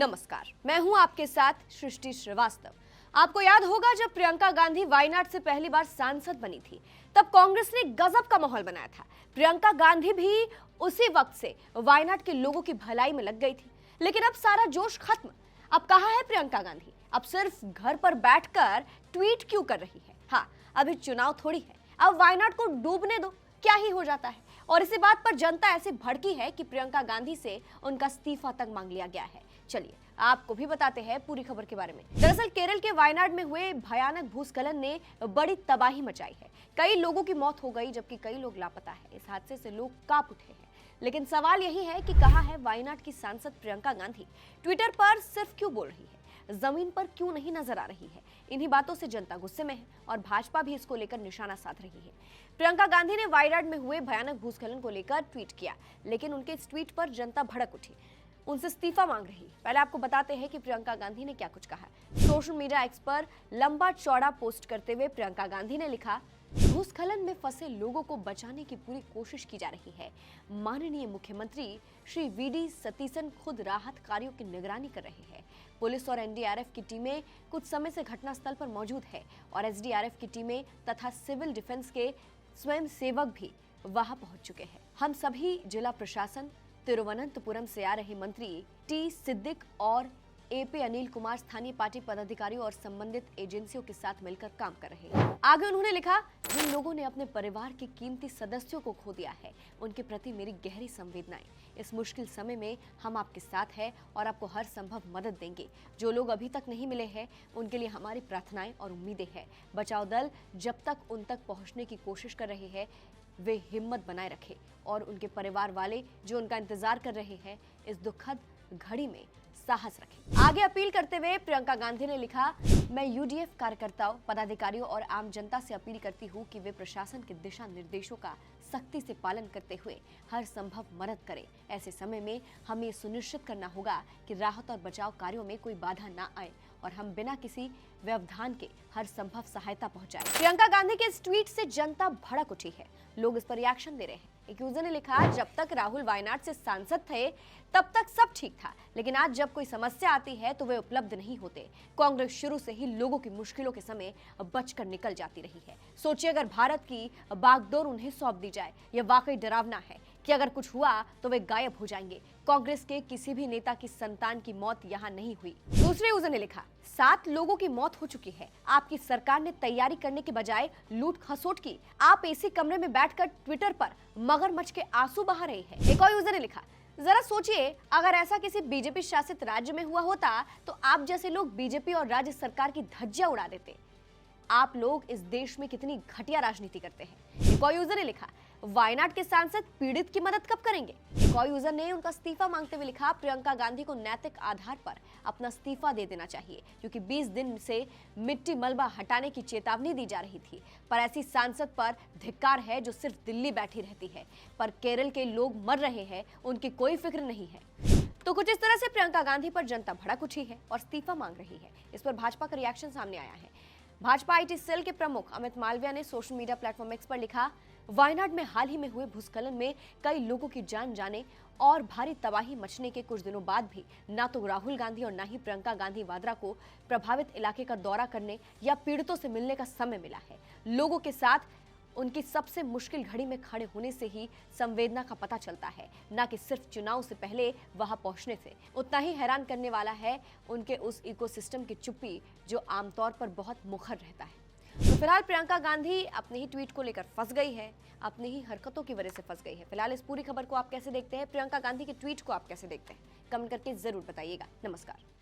नमस्कार, मैं हूं आपके साथ सृष्टि श्रीवास्तव। आपको याद होगा जब प्रियंका गांधी वायनाड से पहली बार सांसद बनी थी, तब कांग्रेस ने गजब का माहौल बनाया था। प्रियंका गांधी भी उसी वक्त से वायनाड के लोगों की भलाई में लग गई थी। लेकिन अब सारा जोश खत्म। अब कहाँ है प्रियंका गांधी? अब सिर्फ घर पर बैठकर ट्वीट क्यों कर रही है? हाँ, अभी चुनाव थोड़ी है, अब वायनाड को डूबने दो, क्या ही हो जाता है। और इसी बात पर जनता ऐसे भड़की है कि प्रियंका गांधी से उनका इस्तीफा तक मांग लिया गया है। चलिए आपको भी बताते हैं पूरी खबर के बारे में। दरअसल केरल के वायनाड में हुए भयानक भूस्खलन ने बड़ी तबाही मचाई है। कई लोगों की मौत हो गई, जबकि कई लोग लापता है। इस हादसे से लोग कांप उठे हैं। लेकिन सवाल यही है कि कहाँ है वायनाड की सांसद प्रियंका गांधी? ट्विटर पर सिर्फ क्यों बोल रही है, जमीन पर क्यों नहीं नजर आ रही है? इन्हीं बातों से जनता गुस्से में है और भाजपा भी इसको लेकर निशाना साध रही है। प्रियंका गांधी ने वायनाड में हुए भयानक भूस्खलन को लेकर ट्वीट किया, लेकिन उनके इस ट्वीट पर जनता भड़क उठी, उनसे इस्तीफा मांग रही। पहले आपको बताते हैं कि प्रियंका गांधी ने क्या कुछ कहा। सोशल मीडिया एक्स पर लंबा चौड़ा पोस्ट करते हुए प्रियंका गांधी ने लिखा, भूस्खलन में फंसे लोगों को बचाने की पूरी कोशिश की जा रही है। माननीय मुख्यमंत्री श्री वी.डी. सतीसन खुद राहत कार्यों की निगरानी कर रहे हैं। पुलिस और एनडीआरएफ की टीमें कुछ समय से घटनास्थल पर मौजूद है और एसडीआरएफ की टीमें तथा सिविल डिफेंस के स्वयं सेवक भी वहां पहुंच चुके हैं। हम सभी जिला प्रशासन, तिरुवनंतपुरम से आ रहे मंत्री टी सिद्दिक और एपी अनिल कुमार स्थानीय पार्टी पदाधिकारियों और संबंधित एजेंसियों के साथ मिलकर काम कर रहे हैं। आगे उन्होंने लिखा, जिन लोगों ने अपने परिवार के कीमती सदस्यों को खो दिया है, उनके प्रति मेरी गहरी संवेदनाएं। इस मुश्किल समय में हम आपके साथ हैं और आपको हर संभव मदद देंगे। जो लोग अभी तक नहीं मिले हैं, उनके लिए हमारी प्रार्थनाएं और उम्मीदें हैं। बचाव दल जब तक उन तक पहुंचने की कोशिश कर रहे हैं, वे हिम्मत बनाए रखें और उनके परिवार वाले जो उनका इंतजार कर रहे हैं, इस दुखद घड़ी में साहस रखें। आगे अपील करते हुए प्रियंका गांधी ने लिखा, मैं यूडीएफ कार्यकर्ताओं, पदाधिकारियों और आम जनता से अपील करती हूं कि वे प्रशासन के दिशा निर्देशों का सख्ती से पालन करते हुए हर संभव मदद करें। ऐसे समय में हमें सुनिश्चित करना होगा कि राहत और बचाव कार्यों में कोई बाधा न आए और हम बिना किसी व्यवधान के हर संभव सहायता पहुंचाएं। प्रियंका गांधी के इस ट्वीट से जनता भड़क उठी है। लोग इस पर रिएक्शन दे रहे हैं। एक यूजर ने लिखा, जब तक राहुल वायनाड से सांसद थे तब तक सब ठीक था, लेकिन आज जब कोई समस्या आती है तो वे उपलब्ध नहीं होते। कांग्रेस शुरू से ही लोगों की मुश्किलों के समय बचकर निकल जाती रही है। सोचिए अगर भारत की बागडोर उन्हें सौंप दी जाए, यह वाकई डरावना है कि अगर कुछ हुआ तो वे गायब हो जाएंगे। कांग्रेस के किसी भी नेता की संतान की मौत यहाँ नहीं हुई। दूसरे यूजर ने लिखा, 7 लोगों की मौत हो चुकी है। आपकी सरकार ने तैयारी करने के बजाय लूट खसोट की। आप एसी कमरे में बैठकर ट्विटर पर मगरमच्छ के आंसू बहा रहे हैं। एक और यूजर ने लिखा, जरा सोचिए अगर ऐसा किसी बीजेपी शासित राज्य में हुआ होता तो आप जैसे लोग बीजेपी और राज्य सरकार की धज्जियां उड़ा देते। आप लोग इस देश में कितनी घटिया राजनीति करते हैं। एक और यूजर ने लिखा, वायनाड के सांसद पीड़ित की मदद कब करेंगे? एक और यूजर ने उनका इस्तीफा मांगते हुए लिखा, प्रियंका गांधी को नैतिक आधार पर अपना इस्तीफा दे देना चाहिए, क्योंकि 20 दिन से मिट्टी मलबा हटाने की चेतावनी दी जा रही थी। पर ऐसी सांसद पर धिक्कार है जो सिर्फ दिल्ली बैठी रहती है, पर केरल के लोग मर रहे हैं, उनकी कोई फिक्र नहीं है। तो कुछ इस तरह से प्रियंका गांधी पर जनता भड़क उठी है और इस्तीफा मांग रही है। इस पर भाजपा का रिएक्शन सामने आया है। भाजपा आईटी सेल के प्रमुख अमित मालविया ने सोशल मीडिया प्लेटफॉर्म एक्स पर लिखा, वायनाड में हाल ही में हुए भूस्खलन में कई लोगों की जान जाने और भारी तबाही मचने के कुछ दिनों बाद भी ना तो राहुल गांधी और ना ही प्रियंका गांधी वाड्रा को प्रभावित इलाके का दौरा करने या पीड़ितों से मिलने का समय मिला है। लोगों के साथ उनकी सबसे मुश्किल घड़ी में खड़े होने से ही संवेदना का पता चलता है, ना कि सिर्फ चुनाव से पहले वहां पहुंचने से। उतना ही हैरान करने वाला है उनके उस इकोसिस्टम की चुप्पी जो आमतौर पर बहुत मुखर रहता है। तो फिलहाल प्रियंका गांधी अपने ही ट्वीट को लेकर फंस गई है, अपनी ही हरकतों की वजह से फंस गई है। फिलहाल इस पूरी खबर को आप कैसे देखते हैं, प्रियंका गांधी के ट्वीट को आप कैसे देखते हैं, कमेंट करके जरूर बताइएगा। नमस्कार।